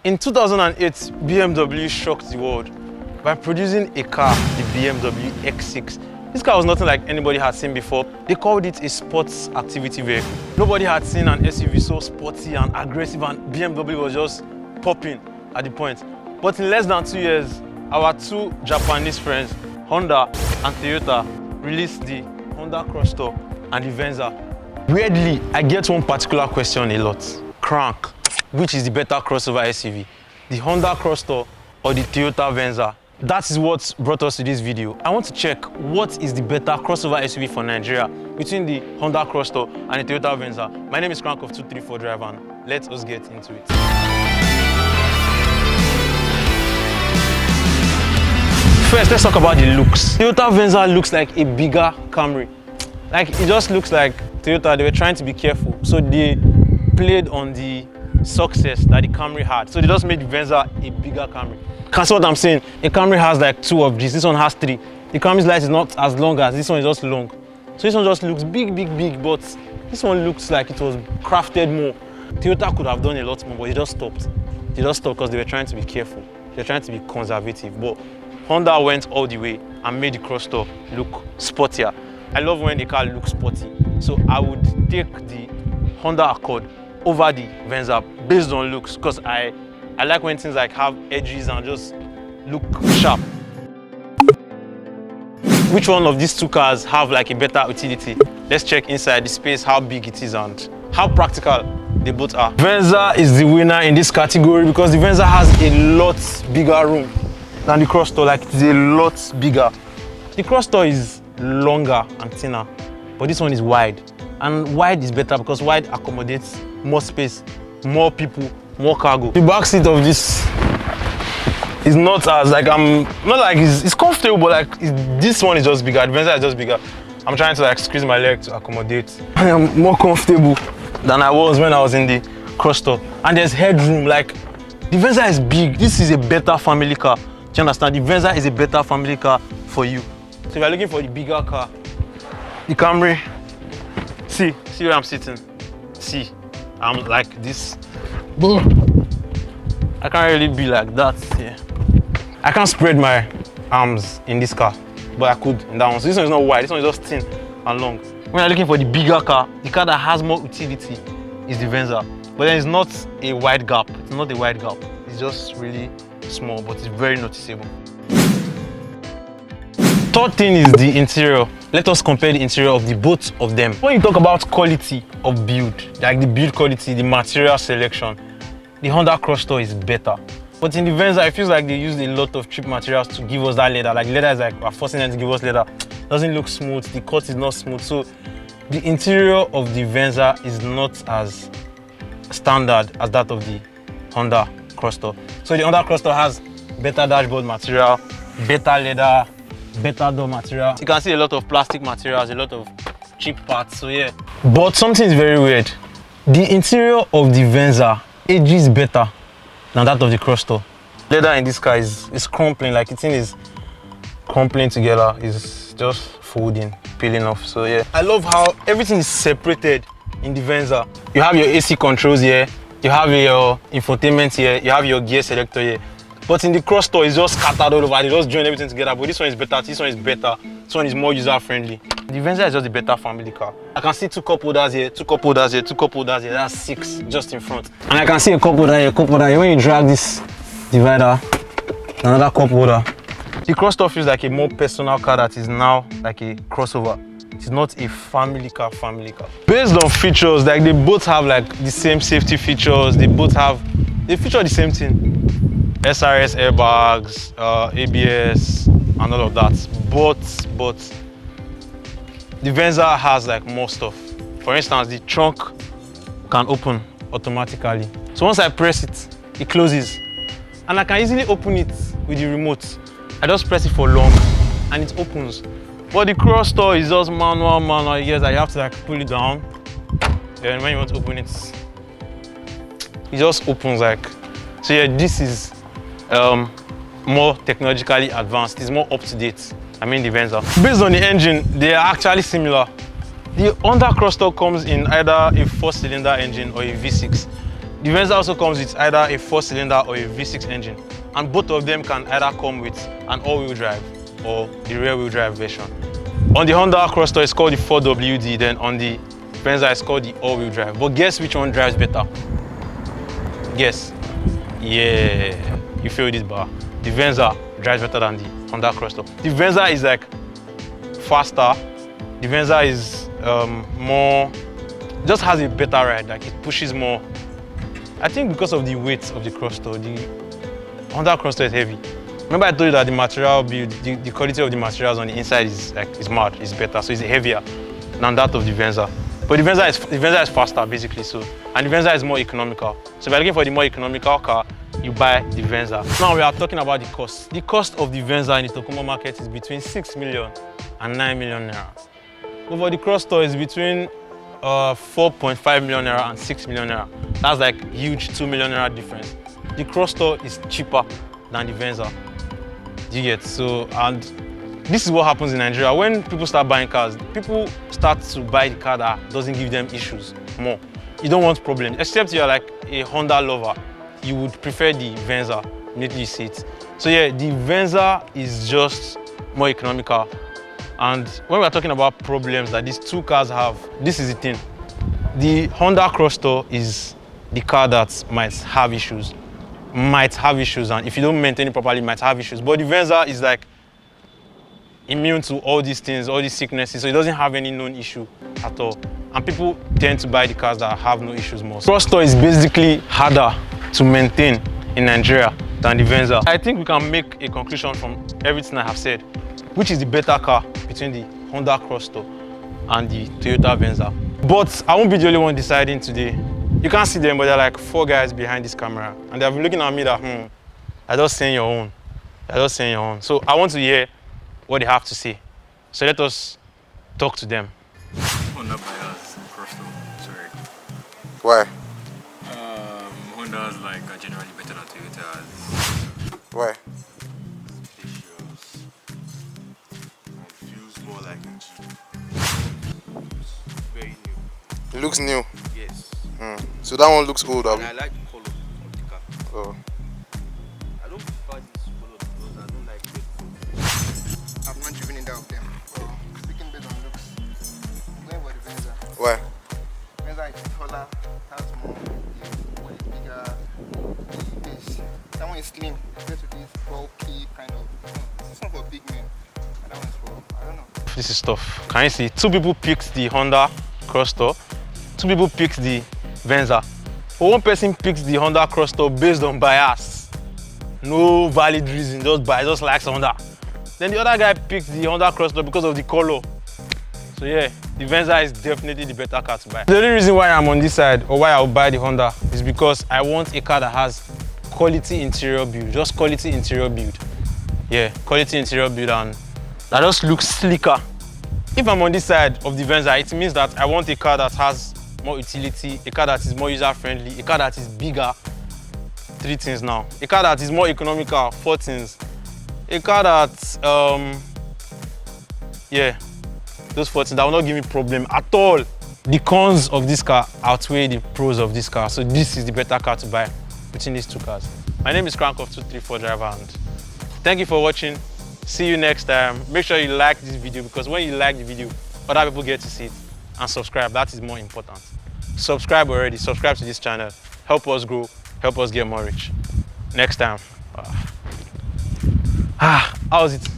In 2008, BMW shocked the world by producing a car, the BMW X6. This car was nothing like anybody had seen before. They called it a sports activity vehicle. Nobody had seen an SUV so sporty and aggressive, and BMW was just popping at the point. But in less than 2 years, our two Japanese friends, Honda and Toyota, released the Honda Crosstour and the Venza. Weirdly, I get one particular question a lot. Crank, which is the better crossover SUV? The Honda Crosstour or the Toyota Venza? That is what brought us to this video. I want to check what is the better crossover SUV for Nigeria between the Honda Crosstour and the Toyota Venza. My name is Crank of 234 Drive, and let us get into it. First, let's talk about the looks. Toyota Venza looks like a bigger Camry. Like, it just looks like Toyota, they were trying to be careful. So they played on the success that the Camry had. So they just made the Venza a bigger Camry. That's what I'm saying. A Camry has like 2 of these. This one has 3. The Camry's light is not as long as this one, is just long. So this one just looks big, but this one looks like it was crafted more. Toyota could have done a lot more, but they just stopped. They just stopped because they were trying to be careful. They're trying to be conservative. But Honda went all the way and made the Crosstour look sportier. I love when the car looks sporty. So I would take the Honda Accord over the Venza based on looks, because I like when things like have edges and just look sharp. Which one of these two cars have like a better utility? Let's check inside the space, how big it is and how practical they both are. Venza is the winner in this category because the Venza has a lot bigger room than the Crosstour. Like, it's a lot bigger. The Crosstour is longer and thinner, but this one is wide. And wide is better because wide accommodates more space, more people, more cargo. The back seat of this is not as like, it's comfortable, but like this one is just bigger. The Venza is just bigger. I'm trying to like squeeze my leg to accommodate. I am more comfortable than I was when I was in the Crosstour. And there's headroom. Like, the Venza is big. This is a better family car. Do you understand? The Venza is a better family car for you. So if you're looking for the bigger car, the Camry, see where I'm sitting. See, I'm like this. Boom. I can't really be like that. Yeah. I can't spread my arms in this car, but I could in that one. So this one is not wide. This one is just thin and long. When you're looking for the bigger car, the car that has more utility is the Venza. But then it's not a wide gap. It's not a wide gap. It's just really small, but it's very noticeable. Third thing is the interior. Let us compare the interior of the both of them. When you talk about quality of build, like the build quality, the material selection, the Honda Crosstour is better. But in the Venza, it feels like they used a lot of cheap materials to give us that leather. Like, leather is like, we're forcing them to give us leather. It doesn't look smooth, the cut is not smooth. So the interior of the Venza is not as standard as that of the Honda Crosstour. So the Honda Crosstour has better dashboard material, better leather, better door material. You can see a lot of plastic materials, a lot of cheap parts, so yeah. But something is very weird. The interior of the Venza ages better than that of the Crosstour. Leather in this car is crumpling, like the thing is crumpling together, it's just folding, peeling off, so yeah. I love how everything is separated in the Venza. You have your AC controls here, you have your infotainment here, you have your gear selector here. But in the Crosstour, it's just scattered all over. They just join everything together. But this one is better. This one is better. This one is more user-friendly. The Venza is just a better family car. I can see 2 cup holders here, 2 cup holders here, 2 cup holders here. That's 6 just in front. And I can see a cup holder here, cup holder here. When you drag this divider, another cup holder. The Crosstour feels like a more personal car that is now like a crossover. It's not a family car. Based on features, like they both have like the same safety features. They feature the same thing. SRS airbags, ABS, and all of that. But the Venza has like more stuff. For instance, the trunk can open automatically. So once I press it, it closes. And I can easily open it with the remote. I just press it for long and it opens. But the Crosstour is just manual. You have to like pull it down. Then when you want to open it, it just opens like. So yeah, this is more technologically advanced. It's more up to date. I mean the Venza. Based on the engine, they are actually similar. The Honda Crosstour comes in either a 4-cylinder engine or a V6. The Venza also comes with either a 4-cylinder or a V6 engine, and both of them can either come with an all-wheel drive or the rear-wheel drive version. On the Honda Crosstour, it's called the 4WD, then on the Venza, it's called the all-wheel drive. But guess which one drives better? Guess. Yeah, you feel this bar. The Venza drives better than the Honda Crosstour. The Venza is like faster. The Venza is more, just has a better ride, like it pushes more. I think because of the weight of the Crosstour, the Honda Crosstour is heavy. Remember I told you that the material build, the quality of the materials on the inside is mad, it's better, so it's heavier than that of the Venza. But the Venza is faster basically, so, and the Venza is more economical. So if you're looking for the more economical car, you buy the Venza. Now we are talking about the cost. The cost of the Venza in the Tacoma market is between 6 million and 9 million naira. But for the Crosstour is between 4.5 million naira and 6 million naira. That's like huge 2 million naira difference. The Crosstour is cheaper than the Venza. You get so, and this is what happens in Nigeria. When people start buying cars, people start to buy the car that doesn't give them issues more. You don't want problems, except you're like a Honda lover. You would prefer the Venza, immediately you see it. So yeah, the Venza is just more economical. And when we're talking about problems that these two cars have, this is the thing. The Honda Crosstour is the car that might have issues. And if you don't maintain it properly, might have issues. But the Venza is like immune to all these things, all these sicknesses, so it doesn't have any known issue at all. And people tend to buy the cars that have no issues more. Crosstour is basically harder to maintain in Nigeria than the Venza. I think we can make a conclusion from everything I have said, which is the better car between the Honda Crosstour and the Toyota Venza. But I won't be the only one deciding today. You can't see them, but there are like 4 guys behind this camera, and they've been looking at me that, I just saying your own. I just saying your own. So I want to hear what they have to say. So let us talk to them. Honda buyers, Crosstour, sorry. Why? Honda's like are generally better than Toyota's. Why? Spacious. And feels more like a Jeep. Very new. It looks new. Yes. So that one looks old. And I like the color of the car. Oh. I don't prefer this color because I don't like red. I've not driven in that of them. So, speaking based on looks, I'm going for the Venza. Why? Venza is taller, has more, one is bigger, that one is slim, compared to this bulky kind of, this one for big men, and that one is for, I don't know. This is tough. Can you see? 2 people picked the Honda Crosstour, 2 people picked the Venza. But 1 person picks the Honda Crosstour based on bias. No valid reason, just likes Honda. Then the other guy picked the Honda Crosstour because of the color. So yeah, the Venza is definitely the better car to buy. The only reason why I'm on this side, or why I would buy the Honda, is because I want a car that has quality interior build, just quality interior build. Yeah, quality interior build, and that just looks slicker. If I'm on this side of the Venza, it means that I want a car that has more utility, a car that is more user-friendly, a car that is bigger, 3 things now. A car that is more economical, 4 things. A car that, yeah, those 4 things that will not give me problem at all. The cons of this car outweigh the pros of this car, so this is the better car to buy between these 2 cars. My name is Crank234 Driver, and thank you for watching. See you next time. Make sure you like this video, because when you like the video, other people get to see it. And subscribe, that is more important. Subscribe already, subscribe to this channel. Help us grow, help us get more rich. Next time. How was it?